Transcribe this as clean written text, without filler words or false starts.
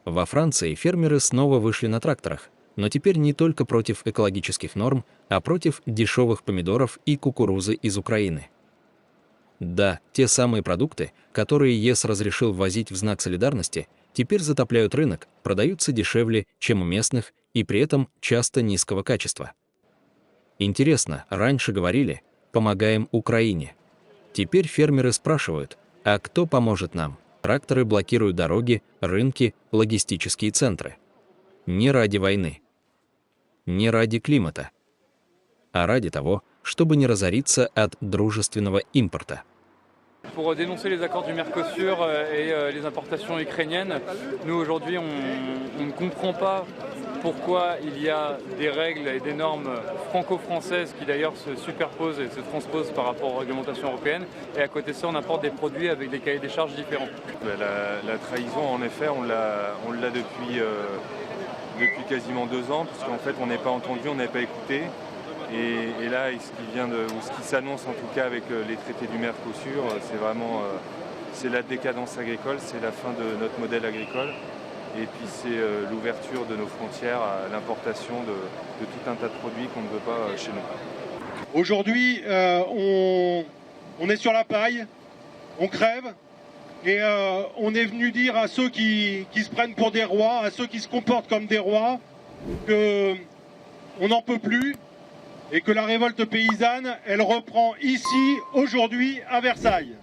Во Франции фермеры снова вышли на тракторах, но теперь не только против экологических норм, а против дешевых помидоров и кукурузы из Украины. Да, те самые продукты, которые ЕС разрешил ввозить в знак солидарности, теперь затопляют рынок, продаются дешевле, чем у местных, и при этом часто низкого качества. Интересно, раньше говорили «помогаем Украине». Теперь фермеры спрашивают, а кто поможет нам? Тракторы блокируют дороги, рынки, логистические центры. Не ради войны, не ради климата, а ради того, чтобы не разориться от дружественного импорта. Pour dénoncer les accords du Mercosur et les importations ukrainiennes, nous aujourd'hui on ne comprend pas pourquoi il y a des règles et des normes franco-françaises qui d'ailleurs se superposent et se transposent par rapport aux réglementations européennes, et à côté de ça on importe des produits avec des cahiers des charges différents. La trahison, en effet, on l'a depuis quasiment 2 ans, parce qu'en fait on n'est pas entendu, on n'est pas écouté. Et là, ce qui s'annonce en tout cas avec les traités du Mercosur, c'est vraiment la décadence agricole, c'est la fin de notre modèle agricole, et puis c'est l'ouverture de nos frontières à l'importation de tout un tas de produits qu'on ne veut pas chez nous. Aujourd'hui, on est sur la paille, on crève, et on est venu dire à ceux qui se prennent pour des rois, à ceux qui se comportent comme des rois, qu'on n'en peut plus, et que la révolte paysanne, elle reprend ici, aujourd'hui, à Versailles.